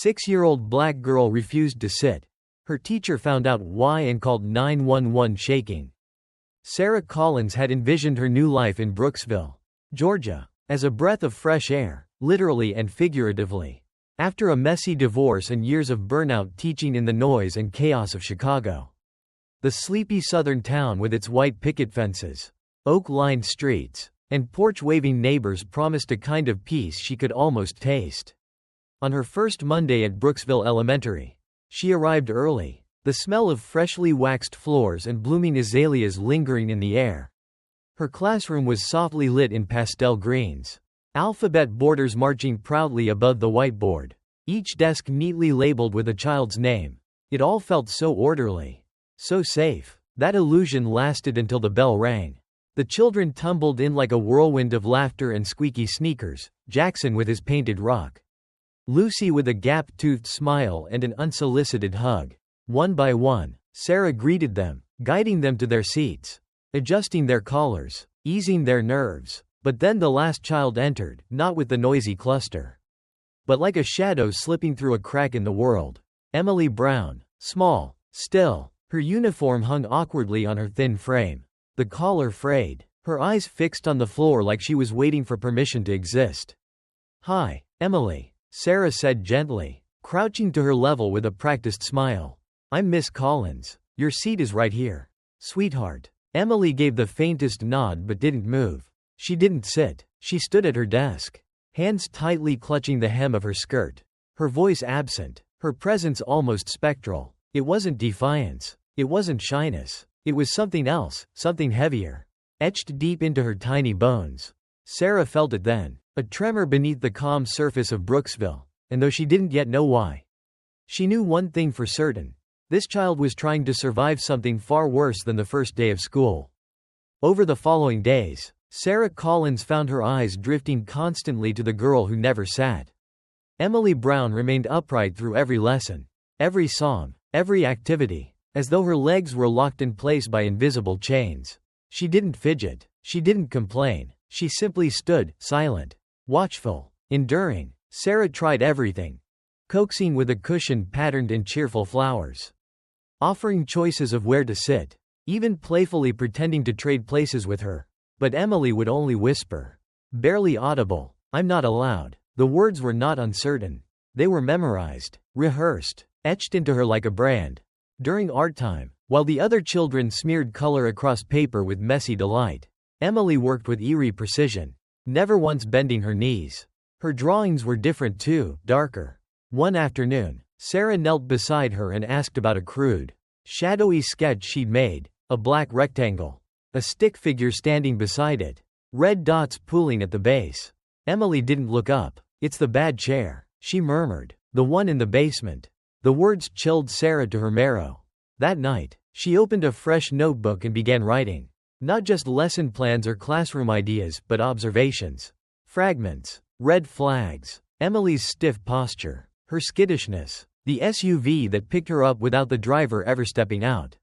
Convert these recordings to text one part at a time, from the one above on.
6-year-old black girl refused to sit. Her teacher found out why and called 911 shaking. Sarah Collins had envisioned her new life in Brooksville, Georgia, as a breath of fresh air, literally and figuratively. After a messy divorce and years of burnout teaching in the noise and chaos of Chicago, the sleepy southern town with its white picket fences, oak-lined streets, and porch-waving neighbors promised a kind of peace she could almost taste. On her first Monday at Brooksville Elementary, she arrived early, the smell of freshly waxed floors and blooming azaleas lingering in the air. Her classroom was softly lit in pastel greens, alphabet borders marching proudly above the whiteboard, each desk neatly labeled with a child's name. It all felt so orderly, so safe. That illusion lasted until the bell rang. The children tumbled in like a whirlwind of laughter and squeaky sneakers, Jackson with his painted rock, Lucy with a gap-toothed smile and an unsolicited hug. One by one, Sarah greeted them, guiding them to their seats, adjusting their collars, easing their nerves. But then the last child entered, not with the noisy cluster, but like a shadow slipping through a crack in the world. Emily Brown, small, still, her uniform hung awkwardly on her thin frame, the collar frayed, her eyes fixed on the floor like she was waiting for permission to exist. "Hi, Emily," Sarah said gently, crouching to her level with a practiced smile. "I'm Miss Collins. Your seat is right here, sweetheart." Emily gave the faintest nod but didn't move. She didn't sit. She stood at her desk, hands tightly clutching the hem of her skirt, her voice absent, her presence almost spectral. It wasn't defiance. It wasn't shyness. It was something else, something heavier, etched deep into her tiny bones. Sarah felt it then, a tremor beneath the calm surface of Brooksville, and though she didn't yet know why, she knew one thing for certain. This child was trying to survive something far worse than the first day of school. Over the following days, Sarah Collins found her eyes drifting constantly to the girl who never sat. Emily Brown remained upright through every lesson, every song, every activity, as though her legs were locked in place by invisible chains. She didn't fidget. She didn't complain. She simply stood, silent, watchful, enduring. Sarah tried everything, coaxing with a cushion patterned in cheerful flowers, offering choices of where to sit, even playfully pretending to trade places with her. But Emily would only whisper, barely audible, "I'm not allowed." The words were not uncertain. They were memorized, rehearsed, etched into her like a brand. During art time, while the other children smeared color across paper with messy delight, Emily worked with eerie precision, never once bending her knees. Her drawings were different too, darker. One afternoon, Sarah knelt beside her and asked about a crude, shadowy sketch she'd made, a black rectangle, a stick figure standing beside it, red dots pooling at the base. Emily didn't look up. "It's the bad chair," she murmured, "the one in the basement." The words chilled Sarah to her marrow. That night, she opened a fresh notebook and began writing. Not just lesson plans or classroom ideas, but observations, fragments, red flags, Emily's stiff posture, her skittishness, the SUV that picked her up without the driver ever stepping out,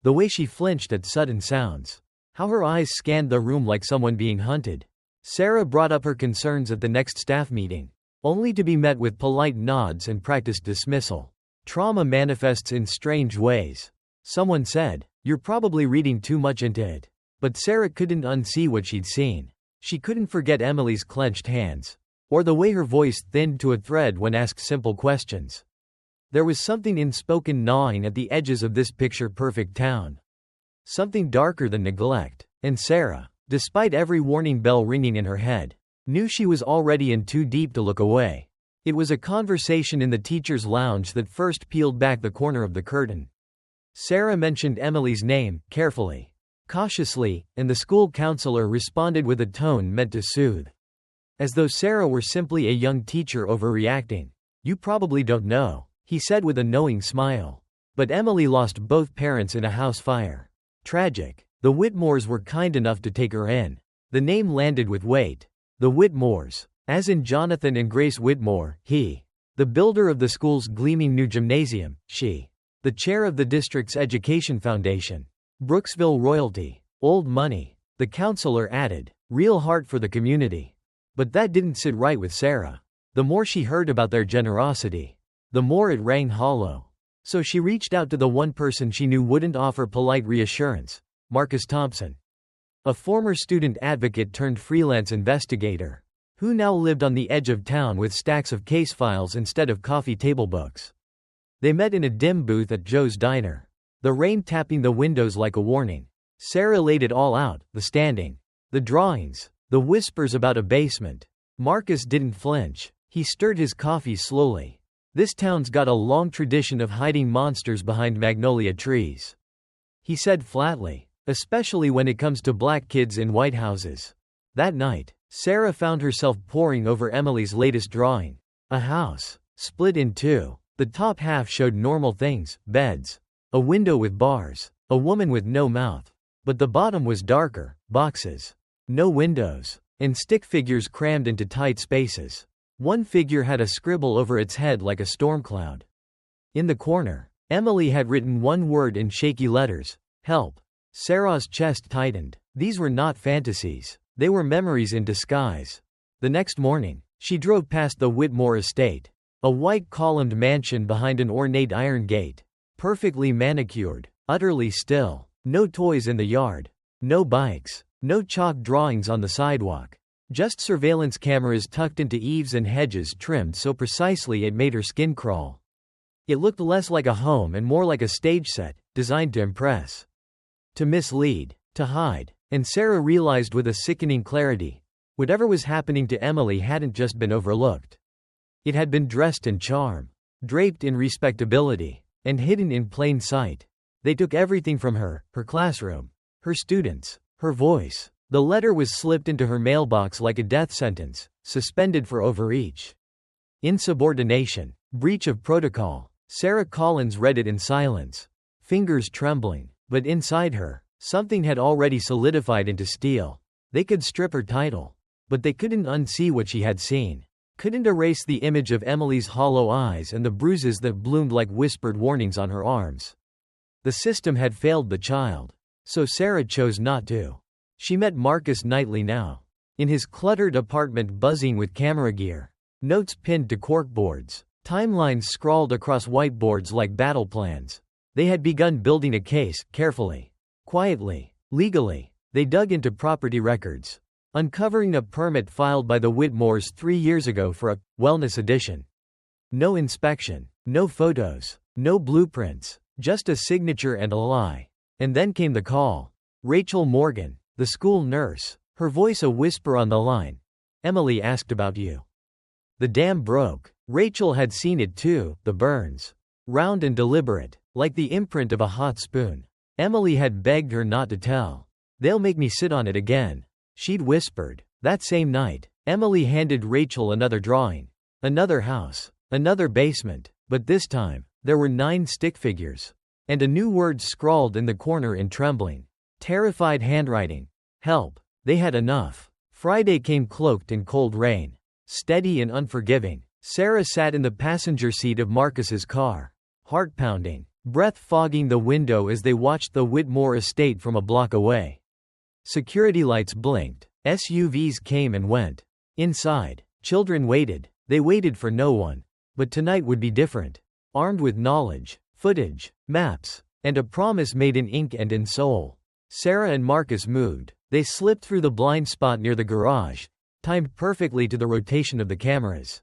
the way she flinched at sudden sounds, how her eyes scanned the room like someone being hunted. Sarah brought up her concerns at the next staff meeting, only to be met with polite nods and practiced dismissal. Trauma manifests in strange ways. Someone said, "You're probably reading too much into it." But Sarah couldn't unsee what she'd seen. She couldn't forget Emily's clenched hands, or the way her voice thinned to a thread when asked simple questions. There was something unspoken gnawing at the edges of this picture-perfect town. Something darker than neglect. And Sarah, despite every warning bell ringing in her head, knew she was already in too deep to look away. It was a conversation in the teacher's lounge that first peeled back the corner of the curtain. Sarah mentioned Emily's name, carefully, cautiously, and the school counselor responded with a tone meant to soothe, as though Sarah were simply a young teacher overreacting. "You probably don't know," he said with a knowing smile. "But Emily lost both parents in a house fire. Tragic. The Whitmores were kind enough to take her in." The name landed with weight. The Whitmores. As in Jonathan and Grace Whitmore, he. The builder of the school's gleaming new gymnasium, she. The chair of the district's education foundation. Brooksville royalty. Old money. The counselor added. Real heart for the community. But that didn't sit right with Sarah. The more she heard about their generosity, the more it rang hollow. So she reached out to the one person she knew wouldn't offer polite reassurance, Marcus Thompson. A former student advocate turned freelance investigator, who now lived on the edge of town with stacks of case files instead of coffee table books. They met in a dim booth at Joe's Diner, the rain tapping the windows like a warning. Sarah laid it all out, the standing, the drawings, the whispers about a basement. Marcus didn't flinch. He stirred his coffee slowly. This town's got a long tradition of hiding monsters behind magnolia trees, he said flatly, especially when it comes to black kids in white houses. That night, Sarah found herself poring over Emily's latest drawing. A house, split in two. The top half showed normal things, beds, a window with bars, a woman with no mouth. But the bottom was darker, boxes, no windows, and stick figures crammed into tight spaces. One figure had a scribble over its head like a storm cloud. In the corner, Emily had written one word in shaky letters, help. Sarah's chest tightened. These were not fantasies. They were memories in disguise. The next morning, she drove past the Whitmore estate, a white columned mansion behind an ornate iron gate, perfectly manicured, utterly still. No toys in the yard, no bikes, no chalk drawings on the sidewalk. Just surveillance cameras tucked into eaves and hedges trimmed so precisely it made her skin crawl. It looked less like a home and more like a stage set, designed to impress, to mislead, to hide. And Sarah realized with a sickening clarity, whatever was happening to Emily hadn't just been overlooked. It had been dressed in charm, draped in respectability, and hidden in plain sight. They took everything from her classroom, her students, her voice. The letter was slipped into her mailbox like a death sentence, suspended for overreach, insubordination, breach of protocol. Sarah Collins read it in silence, fingers trembling, but inside her, something had already solidified into steel. They could strip her title, but they couldn't unsee what she had seen, couldn't erase the image of Emily's hollow eyes and the bruises that bloomed like whispered warnings on her arms. The system had failed the child, so Sarah chose not to. She met Marcus nightly now, in his cluttered apartment buzzing with camera gear, notes pinned to corkboards, timelines scrawled across whiteboards like battle plans. They had begun building a case, carefully, quietly, legally. They dug into property records, uncovering a permit filed by the Whitmores 3 years ago for a wellness addition. No inspection, no photos, no blueprints, just a signature and a lie. And then came the call. Rachel Morgan, the school nurse, her voice a whisper on the line. Emily asked about you. The dam broke. Rachel had seen it too, the burns. Round and deliberate, like the imprint of a hot spoon. Emily had begged her not to tell. They'll make me sit on it again, she'd whispered. That same night, Emily handed Rachel another drawing. Another house, another basement, but this time, there were 9 stick figures. And a new word scrawled in the corner in trembling, terrified handwriting. Help. They had enough. Friday came cloaked in cold rain. Steady and unforgiving. Sarah sat in the passenger seat of Marcus's car, heart pounding, breath fogging the window as they watched the Whitmore estate from a block away. Security lights blinked. SUVs came and went. Inside, children waited. They waited for no one. But tonight would be different. Armed with knowledge, footage, maps, and a promise made in ink and in soul, Sarah and Marcus moved. They slipped through the blind spot near the garage, timed perfectly to the rotation of the cameras.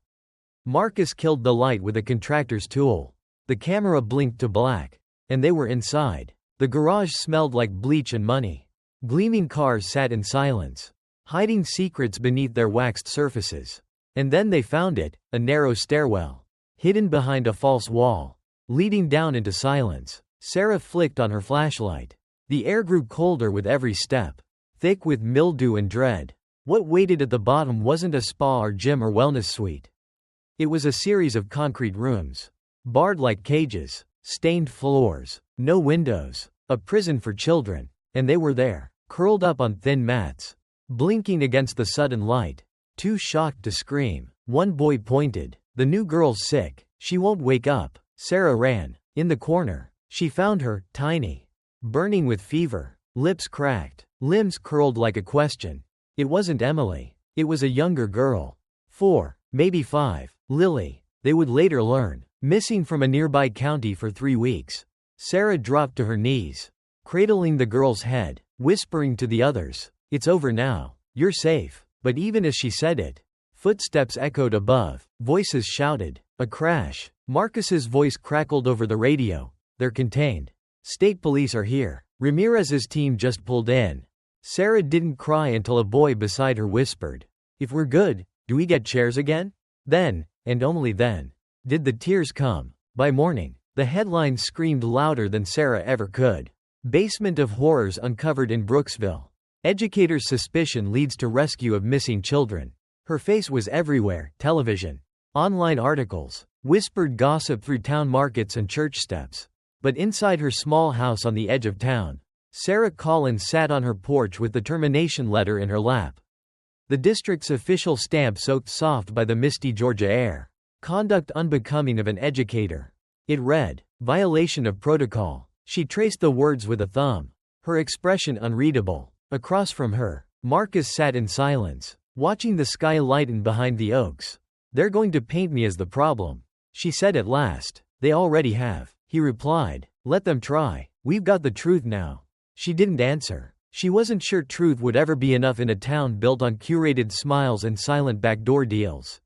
Marcus killed the light with a contractor's tool. The camera blinked to black, and they were inside. The garage smelled like bleach and money. Gleaming cars sat in silence, hiding secrets beneath their waxed surfaces. And then they found it, a narrow stairwell, hidden behind a false wall, leading down into silence. Sarah flicked on her flashlight. The air grew colder with every step, thick with mildew and dread. What waited at the bottom wasn't a spa or gym or wellness suite. It was a series of concrete rooms, barred like cages, stained floors, no windows, a prison for children. And they were there, curled up on thin mats, blinking against the sudden light, too shocked to scream. One boy pointed. The new girl's sick. She won't wake up. Sarah ran. In the corner, she found her, tiny, burning with fever, lips cracked, limbs curled like a question. It wasn't Emily. It was a younger girl. 4, maybe 5. Lily. They would later learn. Missing from a nearby county for 3 weeks. Sarah dropped to her knees, cradling the girl's head, whispering to the others, "It's over now. You're safe." But even as she said it, footsteps echoed above, voices shouted. A crash. Marcus's voice crackled over the radio. "They're contained. State police are here. Ramirez's team just pulled in." Sarah didn't cry until a boy beside her whispered, "If we're good, do we get chairs again?" Then, and only then, did the tears come. By morning, the headlines screamed louder than Sarah ever could. Basement of horrors uncovered in Brooksville. Educator's suspicion leads to rescue of missing children. Her face was everywhere: television, online articles, whispered gossip through town markets and church steps. But inside her small house on the edge of town, Sarah Collins sat on her porch with the termination letter in her lap. The district's official stamp soaked soft by the misty Georgia air. Conduct unbecoming of an educator. It read, "Violation of protocol." She traced the words with a thumb, her expression unreadable. Across from her, Marcus sat in silence, watching the sky lighten behind the oaks. "They're going to paint me as the problem," she said at last. "They already have," he replied. "Let them try. We've got the truth now." She didn't answer. She wasn't sure truth would ever be enough in a town built on curated smiles and silent backdoor deals.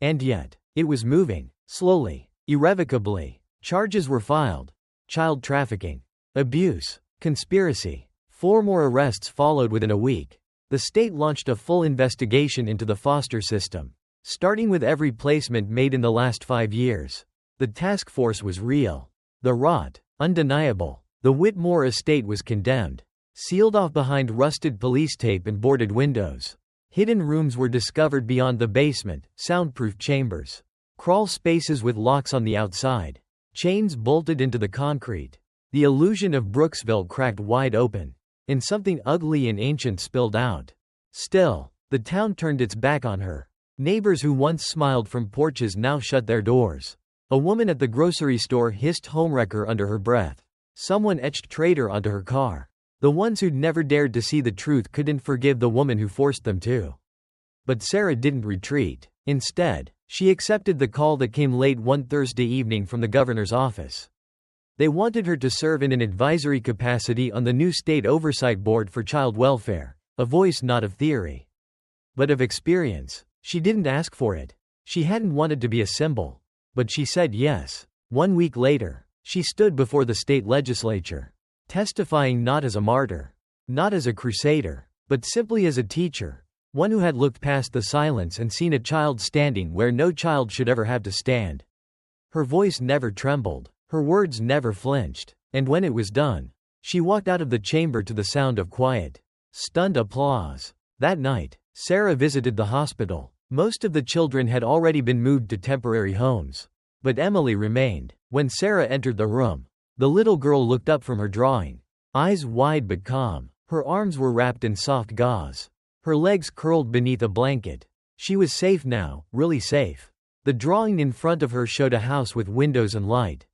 And yet, it was moving, slowly, irrevocably. Charges were filed. Child trafficking, abuse, conspiracy. 4 more arrests followed within a week. The state launched a full investigation into the foster system, starting with every placement made in the last 5 years. The task force was real. The rot, undeniable. The Whitmore estate was condemned, sealed off behind rusted police tape and boarded windows. Hidden rooms were discovered beyond the basement, soundproof chambers, crawl spaces with locks on the outside, chains bolted into the concrete. The illusion of Brooksville cracked wide open, and something ugly and ancient spilled out. Still, the town turned its back on her. Neighbors who once smiled from porches now shut their doors. A woman at the grocery store hissed homewrecker under her breath. Someone etched traitor onto her car. The ones who'd never dared to see the truth couldn't forgive the woman who forced them to. But Sarah didn't retreat. Instead, she accepted the call that came late one Thursday evening from the governor's office. They wanted her to serve in an advisory capacity on the new state oversight board for child welfare, a voice not of theory, but of experience. She didn't ask for it. She hadn't wanted to be a symbol. But she said yes. 1 week later, she stood before the state legislature, testifying not as a martyr, not as a crusader, but simply as a teacher, one who had looked past the silence and seen a child standing where no child should ever have to stand. Her voice never trembled, her words never flinched, and when it was done, she walked out of the chamber to the sound of quiet, stunned applause. That night, Sarah visited the hospital. Most of the children had already been moved to temporary homes. But Emily remained. When Sarah entered the room, the little girl looked up from her drawing, eyes wide but calm. Her arms were wrapped in soft gauze, her legs curled beneath a blanket. She was safe now, really safe. The drawing in front of her showed a house with windows and light,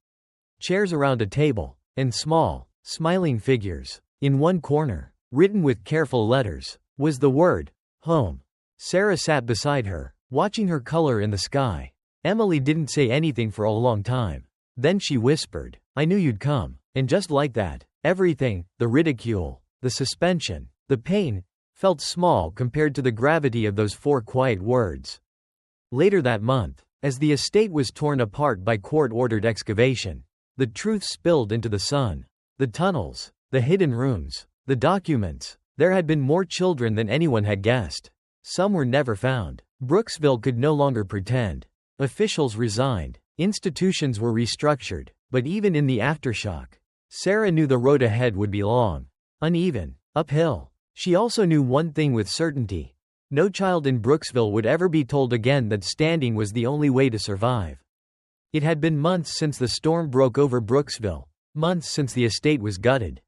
chairs around a table, and small, smiling figures. In one corner, written with careful letters, was the word, home. Sarah sat beside her, watching her color in the sky. Emily didn't say anything for a long time. Then she whispered, "I knew you'd come." And just like that, everything, the ridicule, the suspension, the pain, felt small compared to the gravity of those 4 quiet words. Later that month, as the estate was torn apart by court-ordered excavation, the truth spilled into the sun. The tunnels, the hidden rooms, the documents. There had been more children than anyone had guessed. Some were never found. Brooksville could no longer pretend. Officials resigned. Institutions were restructured. But even in the aftershock, Sarah knew the road ahead would be long, uneven, uphill. She also knew one thing with certainty. No child in Brooksville would ever be told again that standing was the only way to survive. It had been months since the storm broke over Brooksville, months since the estate was gutted,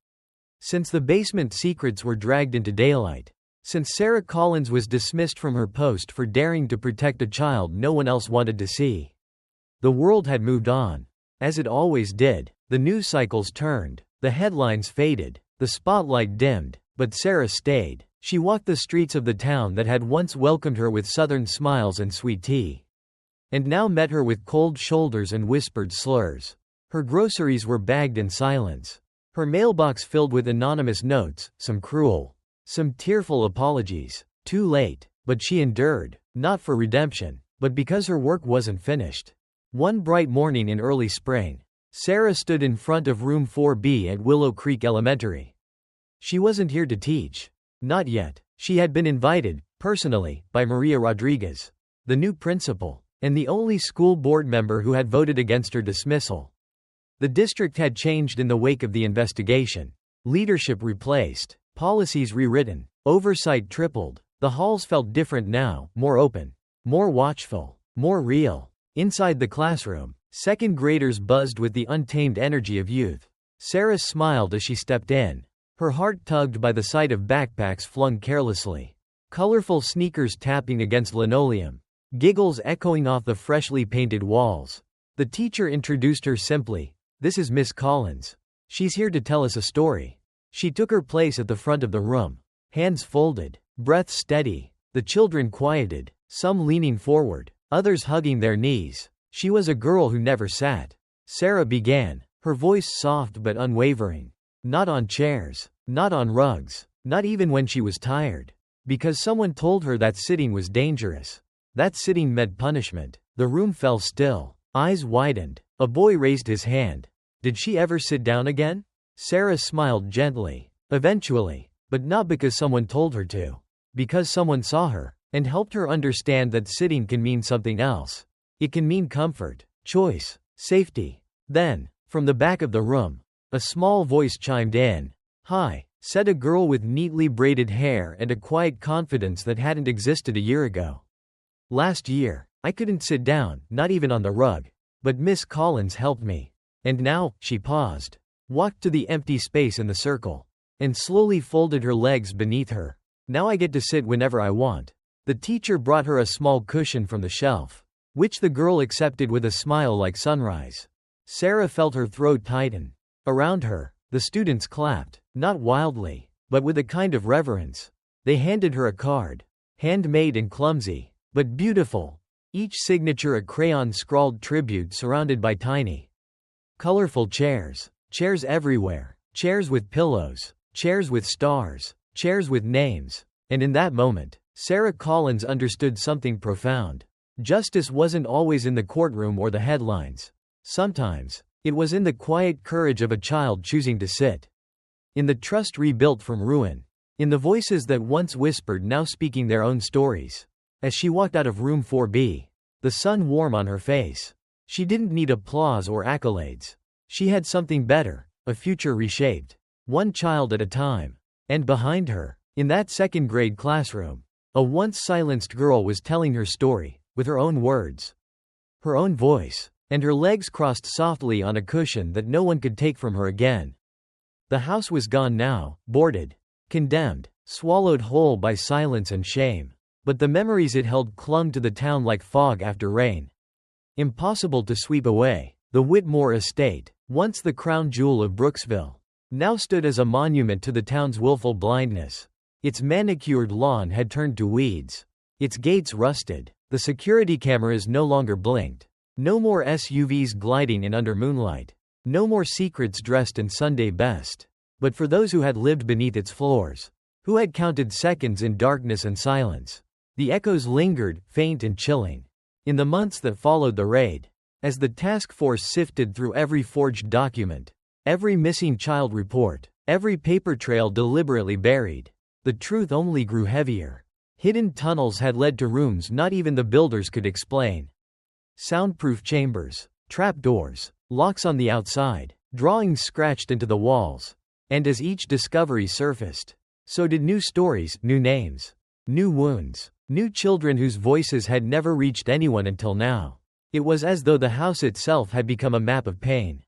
since the basement secrets were dragged into daylight, since Sarah Collins was dismissed from her post for daring to protect a child no one else wanted to see. The world had moved on. As it always did, the news cycles turned, the headlines faded, the spotlight dimmed, but Sarah stayed. She walked the streets of the town that had once welcomed her with southern smiles and sweet tea. and now met her with cold shoulders and whispered slurs. Her groceries were bagged in silence. Her mailbox filled with anonymous notes, some cruel, some tearful apologies. Too late, but she endured, not for redemption, but because her work wasn't finished. One bright morning in early spring, Sarah stood in front of room 4B at Willow Creek Elementary. She wasn't here to teach. Not yet. She had been invited, personally, by Maria Rodriguez, the new principal, and the only school board member who had voted against her dismissal. The district had changed in the wake of the investigation. Leadership replaced, policies rewritten, oversight tripled. The halls felt different now, more open, more watchful, more real. Inside the classroom, second graders buzzed with the untamed energy of youth. Sarah smiled as she stepped in, her heart tugged by the sight of backpacks flung carelessly, colorful sneakers tapping against linoleum, giggles echoing off the freshly painted walls. The teacher introduced her simply. "This is Miss Collins. She's here to tell us a story." She took her place at the front of the room, hands folded, breath steady. The children quieted, some leaning forward, others hugging their knees. She was a girl who never sat. Sarah began, her voice soft but unwavering. Not on chairs, not on rugs, not even when she was tired. Because someone told her that sitting was dangerous. That sitting meant punishment. The room fell still. Eyes widened. A boy raised his hand. Did she ever sit down again? Sarah smiled gently. Eventually. But not because someone told her to. Because someone saw her, and helped her understand that sitting can mean something else. It can mean comfort, choice, safety. Then, from the back of the room, a small voice chimed in. "Hi," said a girl with neatly braided hair and a quiet confidence that hadn't existed a year ago. "Last year, I couldn't sit down, not even on the rug. But Miss Collins helped me. And now," she paused, walked to the empty space in the circle, and slowly folded her legs beneath her. "Now I get to sit whenever I want." The teacher brought her a small cushion from the shelf, which the girl accepted with a smile like sunrise. Sarah felt her throat tighten. Around her, the students clapped, not wildly, but with a kind of reverence. They handed her a card, handmade and clumsy, but beautiful, each signature a crayon-scrawled tribute surrounded by tiny, colorful chairs. Chairs everywhere. Chairs with pillows. Chairs with stars. Chairs with names. And in that moment, Sarah Collins understood something profound. Justice wasn't always in the courtroom or the headlines. Sometimes, it was in the quiet courage of a child choosing to sit. In the trust rebuilt from ruin. In the voices that once whispered now speaking their own stories. As she walked out of room 4B, the sun warm on her face. She didn't need applause or accolades. She had something better, a future reshaped, one child at a time. And behind her, in that second-grade classroom, a once silenced girl was telling her story, with her own words, her own voice, and her legs crossed softly on a cushion that no one could take from her again. The house was gone now, boarded, condemned, swallowed whole by silence and shame. But the memories it held clung to the town like fog after rain. Impossible to sweep away. The Whitmore estate, once the crown jewel of Brooksville, now stood as a monument to the town's willful blindness. Its manicured lawn had turned to weeds. Its gates rusted. The security cameras no longer blinked. No more SUVs gliding in under moonlight. No more secrets dressed in Sunday best. But for those who had lived beneath its floors, who had counted seconds in darkness and silence, the echoes lingered, faint and chilling. In the months that followed the raid, as the task force sifted through every forged document, every missing child report, every paper trail deliberately buried, the truth only grew heavier. Hidden tunnels had led to rooms not even the builders could explain. Soundproof chambers, trapdoors, locks on the outside, drawings scratched into the walls. And as each discovery surfaced, so did new stories, new names, new wounds. New children whose voices had never reached anyone until now. It was as though the house itself had become a map of pain.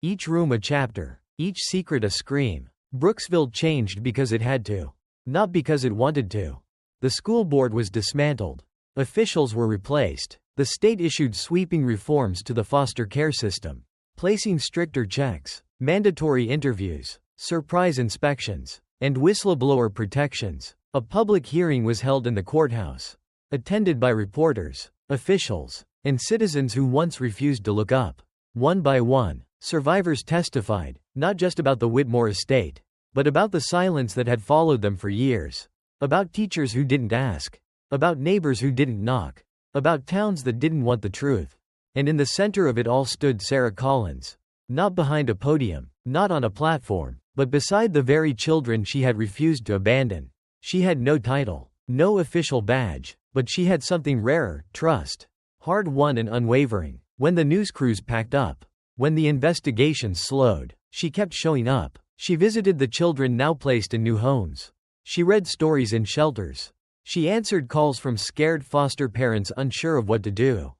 Each room a chapter, each secret a scream. Brooksville changed because it had to, not because it wanted to. The school board was dismantled. Officials were replaced. The state issued sweeping reforms to the foster care system, placing stricter checks, mandatory interviews, surprise inspections, and whistleblower protections. A public hearing was held in the courthouse, attended by reporters, officials, and citizens who once refused to look up. One by one, survivors testified, not just about the Whitmore estate, but about the silence that had followed them for years. About teachers who didn't ask. About neighbors who didn't knock. About towns that didn't want the truth. And in the center of it all stood Sarah Collins. Not behind a podium, not on a platform, but beside the very children she had refused to abandon. She had no title, no official badge, but she had something rarer: trust. Hard-won and unwavering. When the news crews packed up, when the investigations slowed, she kept showing up. She visited the children now placed in new homes. She read stories in shelters. She answered calls from scared foster parents unsure of what to do.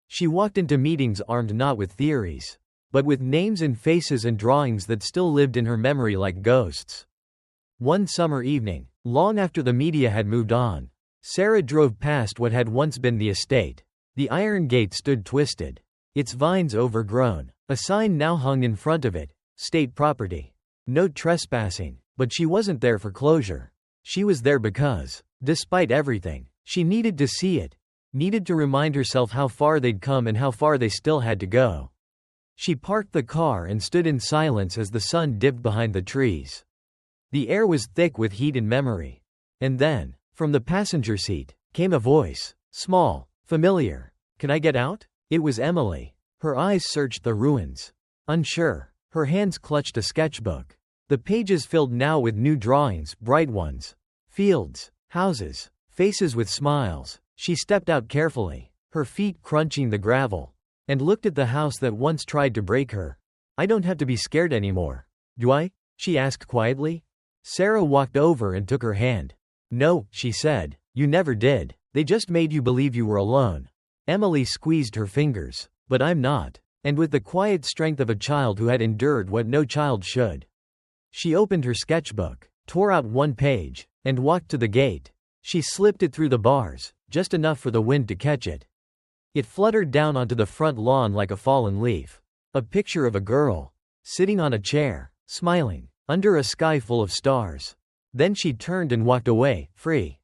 She walked into meetings armed not with theories, but with names and faces and drawings that still lived in her memory like ghosts. One summer evening, long after the media had moved on, Sarah drove past what had once been the estate. The iron gate stood twisted, its vines overgrown. A sign now hung in front of it: state property. No trespassing. But she wasn't there for closure. She was there because, despite everything, she needed to see it, needed to remind herself how far they'd come and how far they still had to go. She parked the car and stood in silence as the sun dipped behind the trees. The air was thick with heat and memory. And then, from the passenger seat, came a voice, small, familiar. "Can I get out?" It was Emily. Her eyes searched the ruins. Unsure, her hands clutched a sketchbook. The pages filled now with new drawings, bright ones. Fields, houses, faces with smiles. She stepped out carefully, her feet crunching the gravel, and looked at the house that once tried to break her. "I don't have to be scared anymore, do I?" she asked quietly. Sarah walked over and took her hand. "No," she said, "you never did. They just made you believe you were alone." Emily squeezed her fingers. "But I'm not." And with the quiet strength of a child who had endured what no child should. She opened her sketchbook, tore out one page, and walked to the gate. She slipped it through the bars, just enough for the wind to catch it. It fluttered down onto the front lawn like a fallen leaf. A picture of a girl, sitting on a chair, smiling, under a sky full of stars. Then she turned and walked away, free.